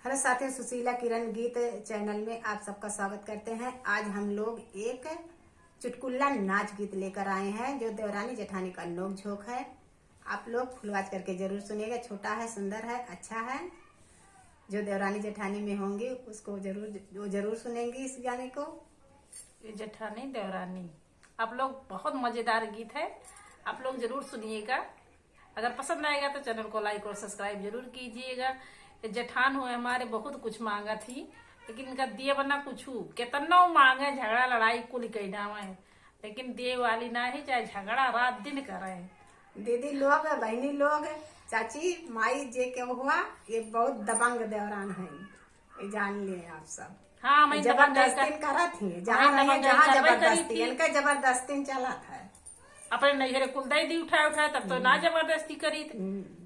Hello साथियों, सुशीला किरण गीत channel में आप सबका स्वागत करते हैं। आज हम लोग एक चुटकुला नाच गीत लेकर आए हैं जो देवरानी जेठानी का नोक झोंक है। आप लोग फुलवाच करके जरूर सुनिएगा। छोटा है, सुंदर है, अच्छा है। जो देवरानी जेठानी में होंगी उसको जरूर सुनेंगी इस गाने को। ये जेठानी देवरानी आप लोग बहुत मजेदार गीत है, आप लोग जरूर सुनिएगा। अगर पसंद आएगा तो चैनल को लाइक और सब्सक्राइब जरूर कीजिएगा। ये जेठान हुए हमारे बहुत कुछ मांगा थी, लेकिन इनका दिए बना कुछ कितना मांगे, झगड़ा लड़ाई कुल कहना है, लेकिन दिए वाली ना ही, चाहे झगड़ा रात दिन करे। दीदी लोग, बहनी लोग, चाची माई जे के हुआ, ये बहुत दबंग देवरान है, ये जान लिए आप सब। हाँ, मैं जबरदस्ती करा थी, जहाँ जबरदस्ती इनका जबरदस्ती चला था। अपने नैहरे कुलदाई दी उठाए तब तो ना जबरदस्ती करी थी।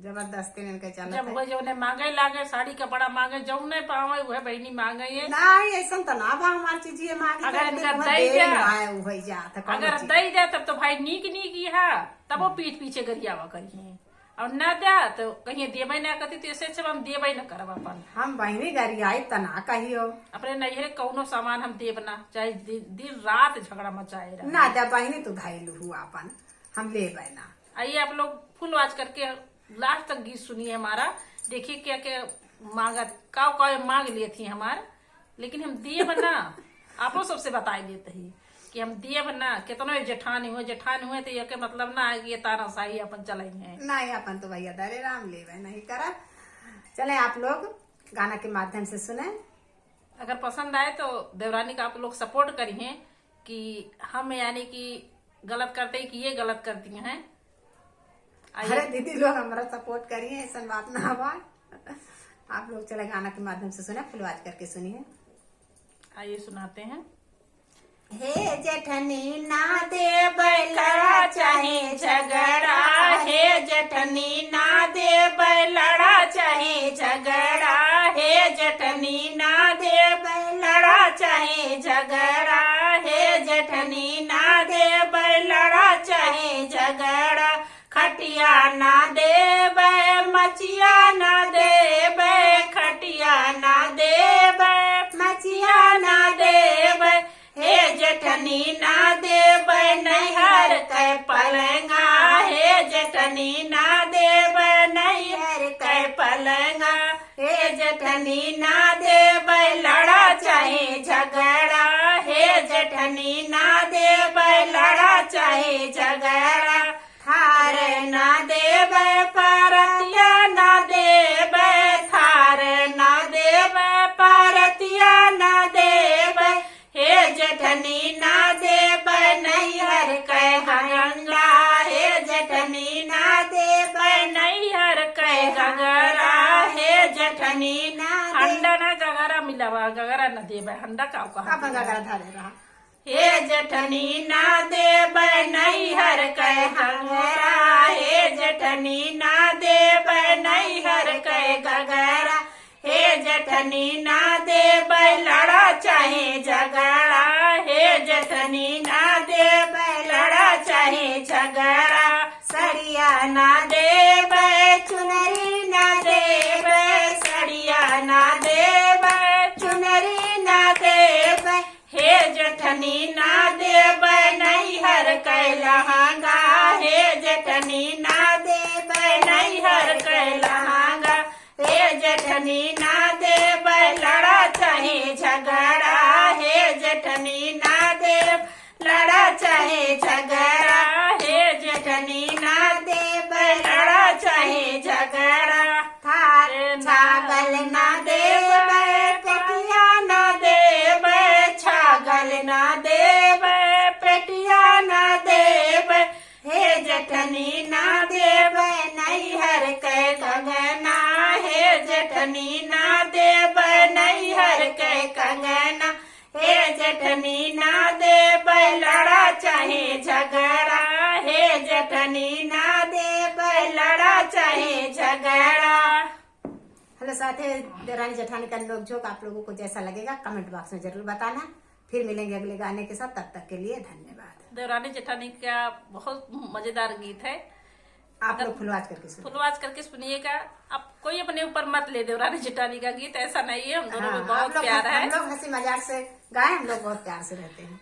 जबरदस्ती इनका चला जब वो जो मांगे लागे साड़ी कपड़ा मांगे, जो नहीं पावे वह बहनी मांगे है। नहीं ऐसा तो ना बा हमारी चीज मांगे। अगर इनका दई जाए तब तो भाई नीक है, तब वो पीठ पीछे गरियावा करिए, और न दे तो कहीं देवे ना करती, तो ऐसे हम देवे न करब अपन। हम बहनी गरियाई तना कहियो अपने नैहरे कौनो सामान हम देव ना, चाहे दिन रात झगड़ा मचाए ना दे बहनी तो घायल हुआ अपन, हम ले ना। आइए आप लोग फुल वाच करके लास्ट तक गीत सुनिए हमारा। देखिए क्या क्या मांगा, का मांग लिए थी हमार, लेकिन हम दिए बना। आप लोग सबसे बताए देते ही कि हम दिए बना कितना जेठानी हुए तो ये मतलब ना है कि ये ताना शाही अपन चलेंगे। नहीं, अपन तो भैया दरे राम ले नहीं करा। चले आप लोग गाना के माध्यम से सुने। अगर पसंद आए तो देवरानी का आप लोग सपोर्ट करिए कि हम यानी कि गलत करते कि ये गलत करती हैं। अरे दीदी लोग हमारा सपोर्ट करिए, ऐसा बात ना हुआ। आप लोग चले गाना के माध्यम से सुने, फुलवाच करके सुनिए। आइए सुनाते हैं। हे जेठनी ना दे लड़ा चाहे झगड़ा, हे जेठनी ना दे लड़ा चाहे झगड़ा, हे जेठनी ना दे लड़ा चाहे झगड़ा, हे जेठनी ना दे लड़ा चाहे झगड़ा, खटिया ना देबे मचिया ना देबे, खटिया ना देबे मचिया ना देबे, हे जेठनी ना देबे नैहर के पलंगा, हे जेठनी ना देबे नैहर के पलंगा, हे जेठनी ना देबे लड़ा चाहे झगड़ा, हे जेठनी ना देबे लड़ा चाहे झगड़ा, थार ना देबे परतिया ना देबे, थार ना देबे परतिया ना देबे, हे जेठनी ना देबे नैहर के गंगा, हे जेठनी ना देबे नैहर के गगरा, हे जेठनी ना हंडा ना गगरा मिलावा, गगरा न देबे हंडा का गगरा धारे रहा, हे जेठनी ना देबे नैहर के गगरा, हे जेठनी ना देबे नैहर के गगरा, हे जेठनी ना देबे लड़ा चाहे झगड़ा, हे जेठनी ना देबे लड़ा चाहे झगड़ा, सड़िया ना देबे चुनरी ना देबे, सड़िया ना देबे चुनरी ना देबे, हे जेठनी ना देबे नैहर के लहंगा, हे जेठनी ना देबे नैहर के लहंगा, हे जेठनी ना देबे लड़ा चाहे झगड़ा, हे जेठनी ना देब लड़ा चाहे झगड़ा, हे जेठनी ना देबे लड़ा चाहे झगड़ा, थार छागल ना देबे पेटिया ना देबे, छागल ना देबे पेटिया ना देबे, हे जेठनी ना देबे नैहर के कंगना, हे जेठनी ना देबे नैहर के कंगना, हे जेठनी ना देबे लड़ा चाहे झगड़ा, हे जेठनी ना देबे लड़ा चाहे झगड़ा। हेलो साथी, देवरानी जेठानी का नोक झोंक आप लोगों को जैसा लगेगा कमेंट बॉक्स में जरूर बताना। फिर मिलेंगे अगले गाने के साथ, तब तक के लिए धन्यवाद। देवरानी जेठानी का बहुत मजेदार गीत है, आप लोग फुलवाज करके सुनिए। फुलवाज करके सुनिएगा। अब कोई अपने ऊपर मत ले देवरानी जेठानी का गीत, ऐसा नहीं है, हम दोनों में बहुत प्यार है। हम लोग हंसी मजाक से गाए, हम लोग बहुत प्यार से रहते हैं।